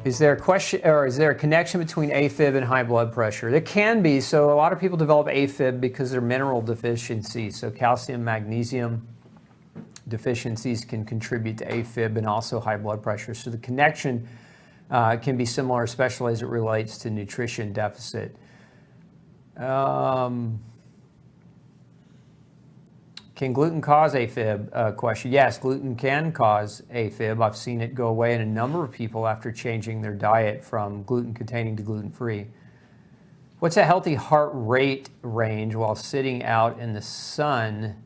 Is there a question, or is there a connection between AFib and high blood pressure? There can be. So a lot of people develop AFib because they're mineral deficiencies. So calcium, magnesium deficiencies can contribute to AFib and also high blood pressure. So the connection can be similar, especially as it relates to nutrition deficit. Can gluten cause AFib? Question. Yes, gluten can cause AFib. I've seen it go away in a number of people after changing their diet from gluten-containing to gluten-free. What's a healthy heart rate range while sitting out in the sun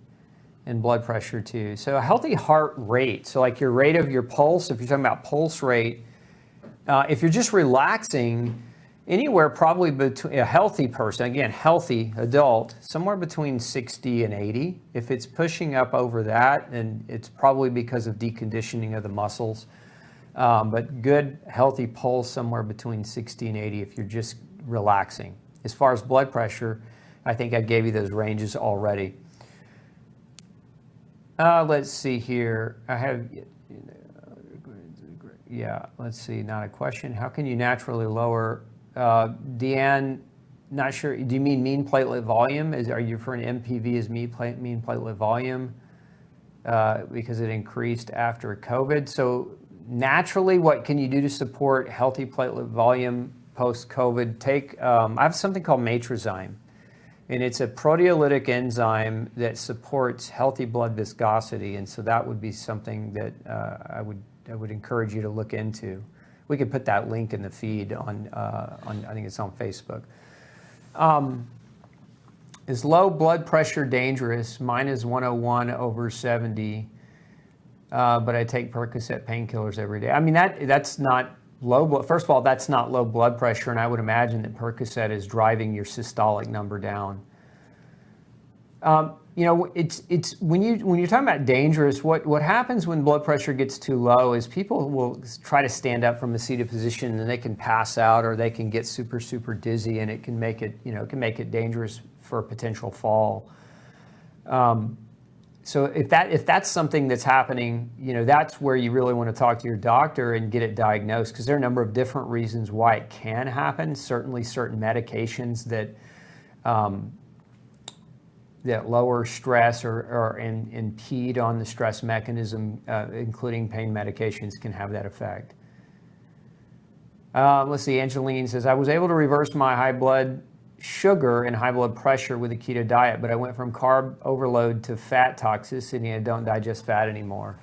and blood pressure too? So a healthy heart rate, so like your rate of your pulse, if you're talking about pulse rate, if you're just relaxing, anywhere probably between a healthy person, again, healthy adult, somewhere between 60 and 80. If it's pushing up over that, then it's probably because of deconditioning of the muscles. But good, healthy pulse, somewhere between 60 and 80 if you're just relaxing. As far as blood pressure, I think I gave you those ranges already. Let's see here. I have, let's see, not a question. How can you naturally lower Deanne, not sure. Do you mean mean platelet volume? Are you referring to MPV as mean platelet volume because it increased after COVID? So naturally, what can you do to support healthy platelet volume post-COVID? I have something called matrizyme, and it's a proteolytic enzyme that supports healthy blood viscosity, and so that would be something that I would encourage you to look into. We could put that link in the feed on I think it's on Facebook. Is low blood pressure dangerous? Mine is 101/70, but I take Percocet painkillers every day. I mean, that's not low blood. First of all, that's not low blood pressure, and I would imagine that Percocet is driving your systolic number down. It's when you're talking about dangerous, what happens when blood pressure gets too low is people will try to stand up from a seated position and they can pass out or they can get super dizzy, and it can make it dangerous for a potential fall. So if that's something that's happening, that's where you really want to talk to your doctor and get it diagnosed, because there are a number of different reasons why it can happen. Certainly certain medications that lower stress or impede on the stress mechanism, including pain medications, can have that effect. Let's see, Angeline says, I was able to reverse my high blood sugar and high blood pressure with a keto diet, but I went from carb overload to fat toxicity and I don't digest fat anymore.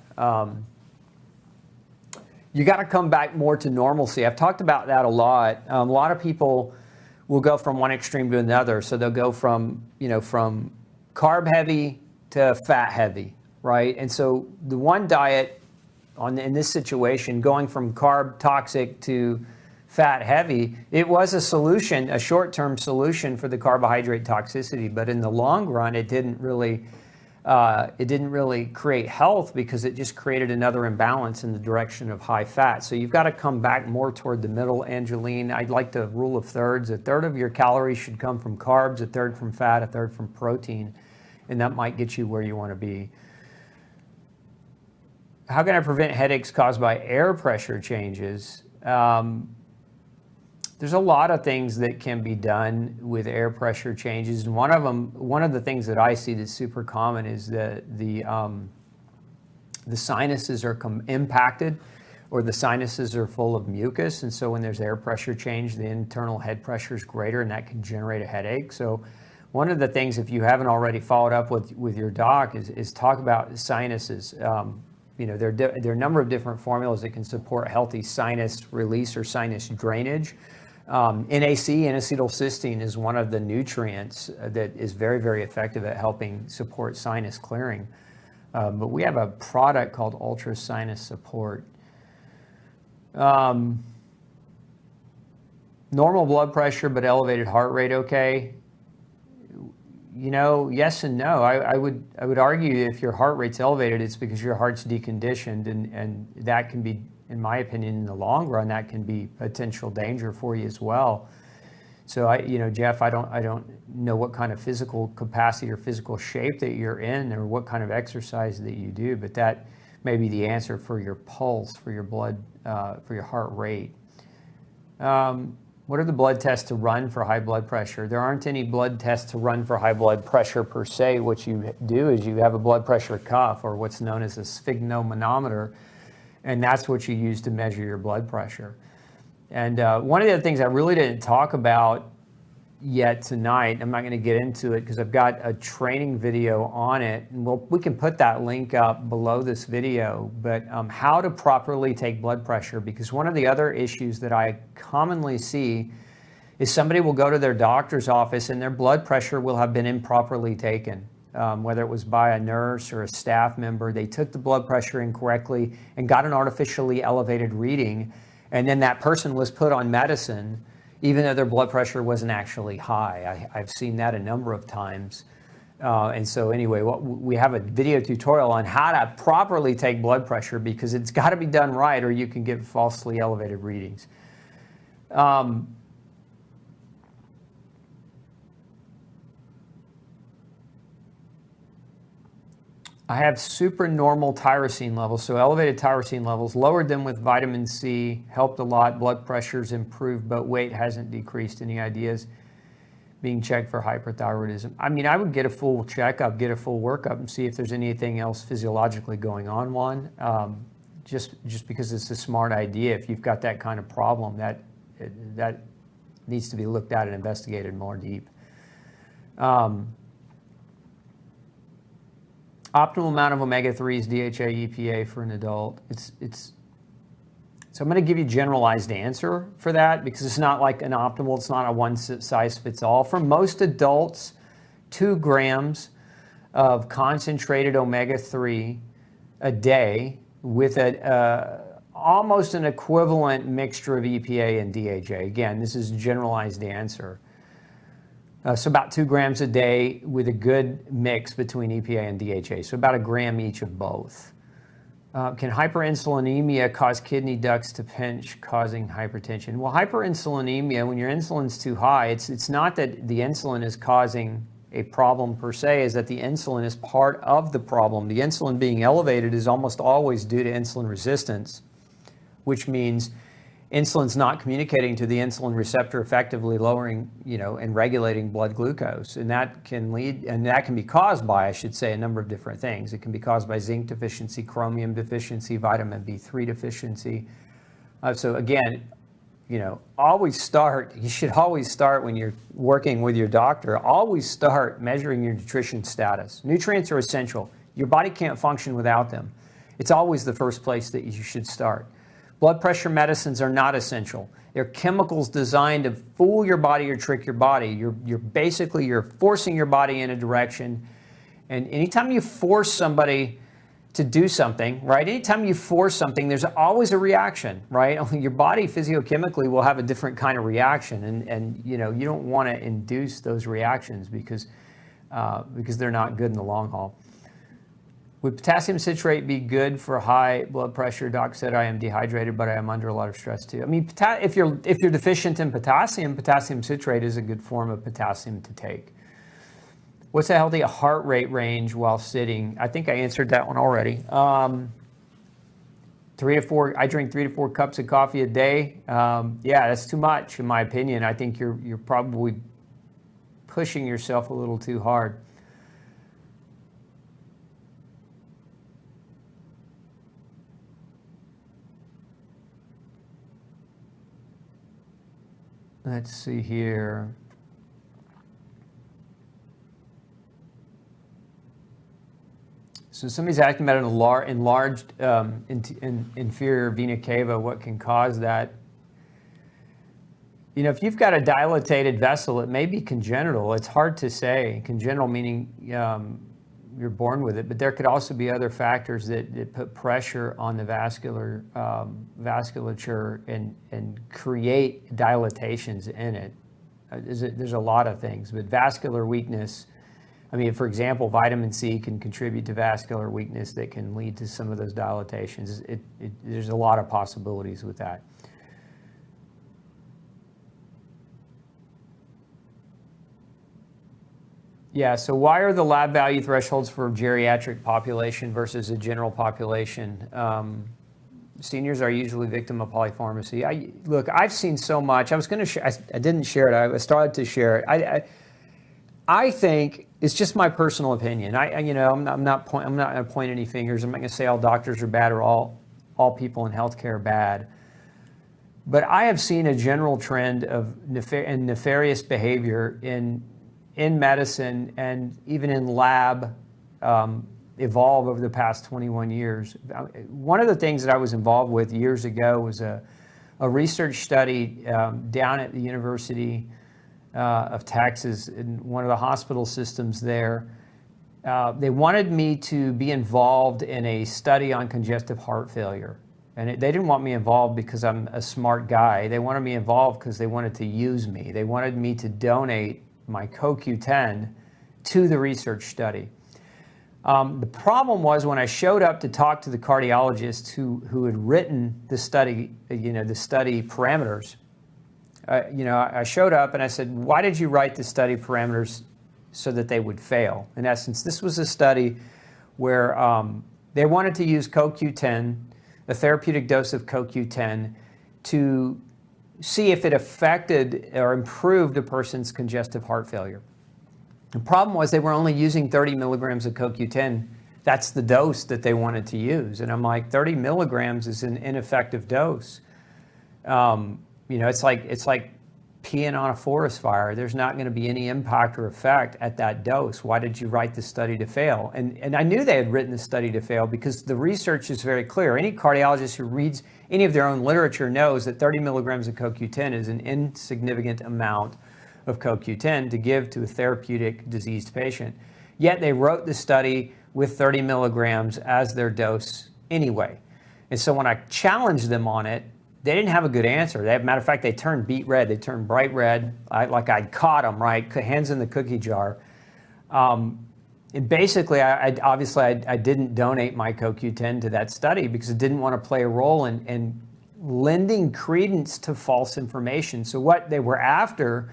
You got to come back more to normalcy. I've talked about that a lot. A lot of people will go from one extreme to another. So they'll go from carb heavy to fat heavy, right? And so the one diet in this situation, going from carb toxic to fat heavy, it was a solution, a short-term solution for the carbohydrate toxicity, but in the long run, it didn't really create health, because it just created another imbalance in the direction of high fat. So you've got to come back more toward the middle, Angeline. I'd like the rule of thirds. A third of your calories should come from carbs, a third from fat, a third from protein, and that might get you where you want to be. How can I prevent headaches caused by air pressure changes? There's a lot of things that can be done with air pressure changes, and one of the things that I see that's super common is that the sinuses are impacted, or the sinuses are full of mucus, and so when there's air pressure change, the internal head pressure is greater, and that can generate a headache. So one of the things, if you haven't already followed up with your doc, is talk about sinuses. There are a number of different formulas that can support healthy sinus release or sinus drainage. NAC, N-acetylcysteine, is one of the nutrients that is very, very effective at helping support sinus clearing. But we have a product called Ultra Sinus Support. Normal blood pressure but elevated heart rate, okay? Yes and no. I would argue if your heart rate's elevated, it's because your heart's deconditioned, and that can be, in my opinion, in the long run, that can be potential danger for you as well. So Jeff, I don't know what kind of physical capacity or physical shape that you're in, or what kind of exercise that you do, but that may be the answer for your pulse, for your blood, for your heart rate. What are the blood tests to run for high blood pressure? There aren't any blood tests to run for high blood pressure per se. What you do is you have a blood pressure cuff, or what's known as a sphygmomanometer, and that's what you use to measure your blood pressure. And one of the other things I really didn't talk about yet tonight, I'm not going to get into it because I've got a training video on it, and we can put that link up below this video, but how to properly take blood pressure, because one of the other issues that I commonly see is somebody will go to their doctor's office and their blood pressure will have been improperly taken, whether it was by a nurse or a staff member. They took the blood pressure incorrectly and got an artificially elevated reading, and then that person was put on medicine even though their blood pressure wasn't actually high. I've seen that a number of times. And so anyway, we have a video tutorial on how to properly take blood pressure, because it's got to be done right or you can get falsely elevated readings. I have supernormal tyrosine levels, so elevated tyrosine levels, lowered them with vitamin C, helped a lot, blood pressure's improved, but weight hasn't decreased. Any ideas? Being checked for hyperthyroidism. I mean, I would get a full checkup, get a full workup, and see if there's anything else physiologically going on, Juan. Just because it's a smart idea, if you've got that kind of problem, that needs to be looked at and investigated more deep. Optimal amount of omega-3s, DHA, EPA for an adult. So I'm going to give you a generalized answer for that, because it's not like an optimal, it's not a one size fits all. For most adults, 2 grams of concentrated omega-3 a day with almost an equivalent mixture of EPA and DHA. Again, this is a generalized answer. So about 2 grams a day with a good mix between EPA and DHA. So about 1 gram each of both. Can hyperinsulinemia cause kidney ducts to pinch, causing hypertension? Well, hyperinsulinemia, when your insulin's too high, it's not that the insulin is causing a problem per se, is that the insulin is part of the problem. The insulin being elevated is almost always due to insulin resistance, which means insulin's not communicating to the insulin receptor effectively, lowering, and regulating blood glucose. And that can be caused by, I should say, a number of different things. It can be caused by zinc deficiency, chromium deficiency, vitamin B3 deficiency. So again, you should always start when you're working with your doctor, always start measuring your nutrition status. Nutrients are essential. Your body can't function without them. It's always the first place that you should start. Blood pressure medicines are not essential. They're chemicals designed to fool your body or trick your body. You're forcing your body in a direction. And anytime you force somebody to do something, right? Anytime you force something, there's always a reaction, right? Your body physiochemically will have a different kind of reaction, and you don't want to induce those reactions because they're not good in the long haul. Would potassium citrate be good for high blood pressure? Doc said I am dehydrated, but I am under a lot of stress too. I mean, if you're deficient in potassium citrate is a good form of potassium to take. What's a healthy heart rate range while sitting? I think I answered that one already. 3 to 4. I drink 3 to 4 cups of coffee a day. Yeah, that's too much in my opinion. I think you're probably pushing yourself a little too hard. Let's see here. So somebody's asking about an enlarged inferior vena cava. What can cause that? If you've got a dilated vessel, it may be congenital. It's hard to say. Congenital meaning you're born with it, but there could also be other factors that put pressure on the vasculature and create dilatations in it. There's a lot of things, but vascular weakness, for example, vitamin C can contribute to vascular weakness that can lead to some of those dilatations. There's a lot of possibilities with that. Yeah, so why are the lab value thresholds for geriatric population versus a general population? Seniors are usually victim of polypharmacy. Look, I've seen so much. I was going to share. I didn't share it. I started to share it. I think it's just my personal opinion. I'm not going to point any fingers. I'm not going to say all doctors are bad or all people in healthcare are bad. But I have seen a general trend of nefarious behavior in medicine and even in lab evolve over the past 21 years. One of the things that I was involved with years ago was a research study down at the University of Texas in one of the hospital systems there. They wanted me to be involved in a study on congestive heart failure. And they didn't want me involved because I'm a smart guy. They wanted me involved because they wanted to use me. They wanted me to donate my CoQ10 to the research study. The problem was when I showed up to talk to the cardiologist who had written the study, the study parameters, I showed up and I said, why did you write the study parameters so that they would fail? In essence, this was a study where they wanted to use CoQ10, a therapeutic dose of CoQ10, to see if it affected or improved a person's congestive heart failure. The problem was they were only using 30 milligrams of CoQ10. That's the dose that they wanted to use. And I'm like, 30 milligrams is an ineffective dose. It's like peeing on a forest fire. There's not going to be any impact or effect at that dose. Why did you write the study to fail? And I knew they had written the study to fail because the research is very clear. Any cardiologist who reads any of their own literature knows that 30 milligrams of CoQ10 is an insignificant amount of CoQ10 to give to a therapeutic diseased patient. Yet they wrote the study with 30 milligrams as their dose anyway. And so when I challenged them on it, they didn't have a good answer. Matter of fact, they turned beet red. They turned bright red, like I'd caught them, right? Hands in the cookie jar. And basically, I didn't donate my CoQ10 to that study because it didn't want to play a role in lending credence to false information. So what they were after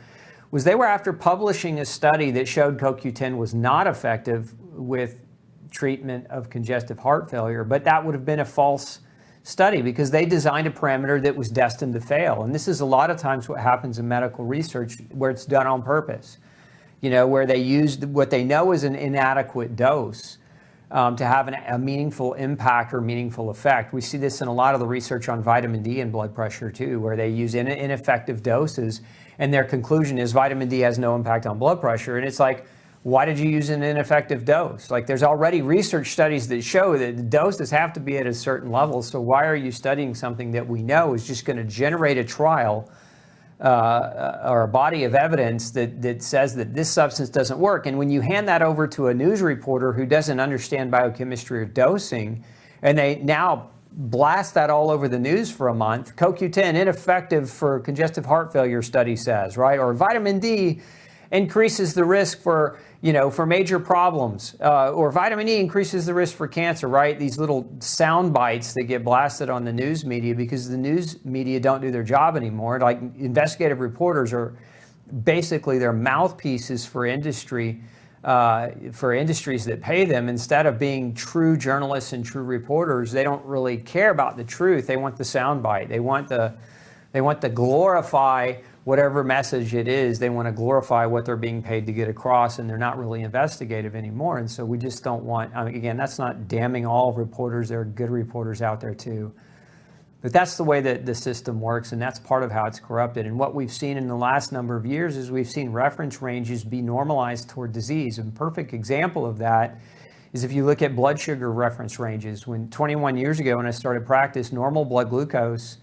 was they were after publishing a study that showed CoQ10 was not effective with treatment of congestive heart failure, but that would have been a false study because they designed a parameter that was destined to fail. And this is a lot of times what happens in medical research where it's done on purpose, where they used what they know is an inadequate dose to have a meaningful impact or meaningful effect. We see this in a lot of the research on vitamin D and blood pressure too, where they use ineffective doses and their conclusion is vitamin D has no impact on blood pressure. And it's like, why did you use an ineffective dose? Like there's already research studies that show that the doses have to be at a certain level. So why are you studying something that we know is just going to generate a trial or a body of evidence that says that this substance doesn't work? And when you hand that over to a news reporter who doesn't understand biochemistry or dosing, and they now blast that all over the news for a month, CoQ10 ineffective for congestive heart failure study says, right? Or vitamin D increases the risk for major problems, or vitamin E increases the risk for cancer, right? These little sound bites that get blasted on the news media because the news media don't do their job anymore. Like investigative reporters are basically their mouthpieces for industry, for industries that pay them. Instead of being true journalists and true reporters, they don't really care about the truth. They want the sound bite. They want to glorify whatever message it is. They want to glorify what they're being paid to get across, and they're not really investigative anymore. And so we just don't want, again, that's not damning all reporters. There are good reporters out there too. But that's the way that the system works, and that's part of how it's corrupted. And what we've seen in the last number of years is we've seen reference ranges be normalized toward disease. A perfect example of that is if you look at blood sugar reference ranges. When 21 years ago when I started practice, normal blood glucose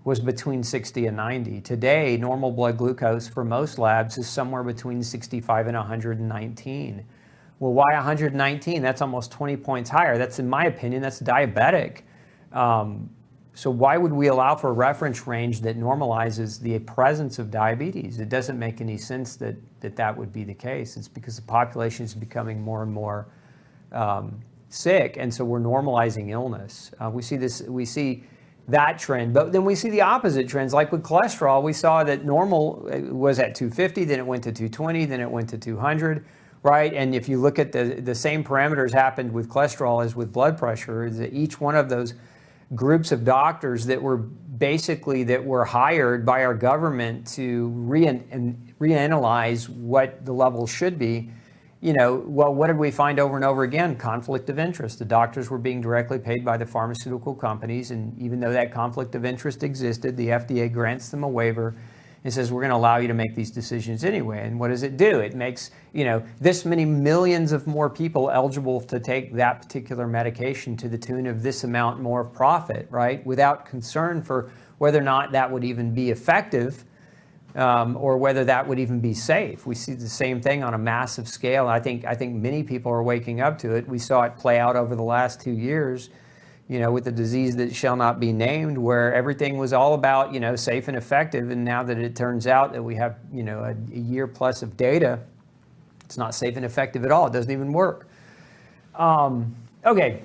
was between 60 and 90. Today, normal blood glucose for most labs is somewhere between 65 and 119. Well, why 119? That's almost 20 points higher. That's, in my opinion, that's diabetic. So why would we allow for a reference range that normalizes the presence of diabetes? It doesn't make any sense that would be the case. It's because the population is becoming more and more sick, and so we're normalizing illness. We see that trend, but then we see the opposite trends. Like with cholesterol, we saw that normal was at 250, then it went to 220, then it went to 200, right? And if you look at the same parameters happened with cholesterol as with blood pressure, is that each one of those groups of doctors that were hired by our government to reanalyze what the levels should be. Well, what did we find over and over again? Conflict of interest. The doctors were being directly paid by the pharmaceutical companies, and even though that conflict of interest existed, the FDA grants them a waiver and says, we're going to allow you to make these decisions anyway. And what does it do? It makes, this many millions of more people eligible to take that particular medication to the tune of this amount more of profit, right? Without concern for whether or not that would even be effective, or whether that would even be safe. We see the same thing on a massive scale. I think many people are waking up to it. We saw it play out over the last 2 years, with the disease that shall not be named, where everything was all about, safe and effective. And now that it turns out that we have, a year plus of data, it's not safe and effective at all. It doesn't even work. Okay.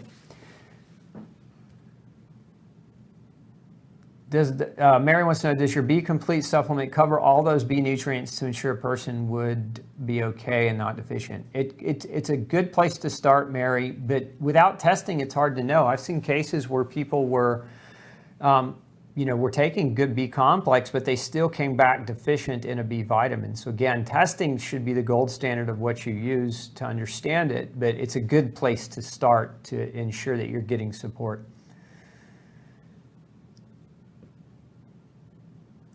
Mary wants to know, does your B Complete supplement cover all those B nutrients to ensure a person would be okay and not deficient? It's a good place to start, Mary, but without testing, it's hard to know. I've seen cases where people were taking good B complex, but they still came back deficient in a B vitamin. So again, testing should be the gold standard of what you use to understand it, but it's a good place to start to ensure that you're getting support.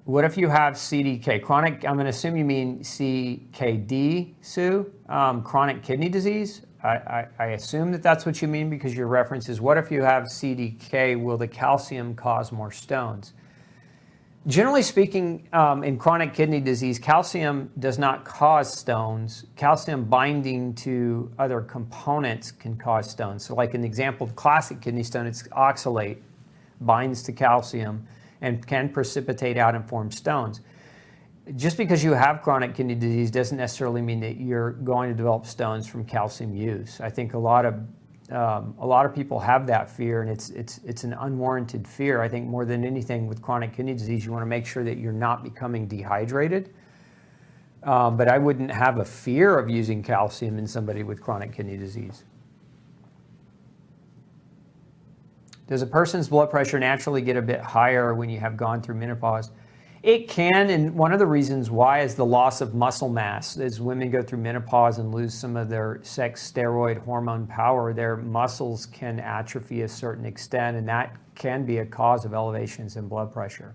What if you have CDK? Chronic, I'm going to assume you mean CKD, Sue, chronic kidney disease. I assume that that's what you mean because your reference is, what if you have CDK, will the calcium cause more stones? Generally speaking, in chronic kidney disease, calcium does not cause stones. Calcium binding to other components can cause stones. So like an example of classic kidney stone, it's oxalate, binds to calcium, and can precipitate out and form stones. Just because you have chronic kidney disease doesn't necessarily mean that you're going to develop stones from calcium use. I think a lot of people have that fear, and it's an unwarranted fear. I think more than anything with chronic kidney disease, you want to make sure that you're not becoming dehydrated. But I wouldn't have a fear of using calcium in somebody with chronic kidney disease. Does a person's blood pressure naturally get a bit higher when you have gone through menopause? It can, and one of the reasons why is the loss of muscle mass. As women go through menopause and lose some of their sex steroid hormone power, their muscles can atrophy a certain extent, and that can be a cause of elevations in blood pressure.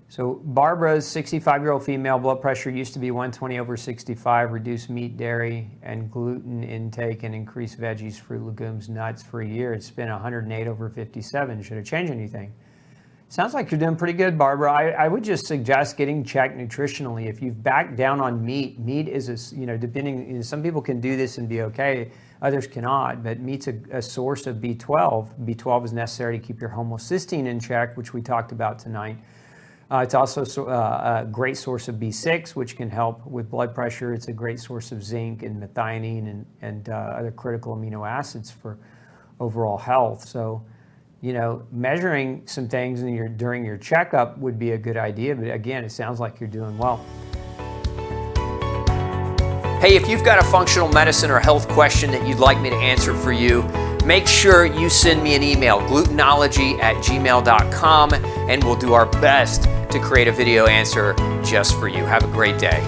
So Barbara's 65-year-old female, blood pressure used to be 120/65, reduced meat, dairy, and gluten intake, and increased veggies, fruit, legumes, nuts for a year. It's been 108/57. Should it change anything? Sounds like you're doing pretty good, Barbara. I would just suggest getting checked nutritionally. If you've backed down on meat is, depending, some people can do this and be okay, others cannot, but meat's a source of B12. B12 is necessary to keep your homocysteine in check, which we talked about tonight. It's also a great source of B6, which can help with blood pressure. It's a great source of zinc and methionine and other critical amino acids for overall health. So, measuring some things during your checkup would be a good idea. But again, it sounds like you're doing well. Hey, if you've got a functional medicine or health question that you'd like me to answer for you, make sure you send me an email, glutenology@gmail.com, and we'll do our best to create a video answer just for you. Have a great day.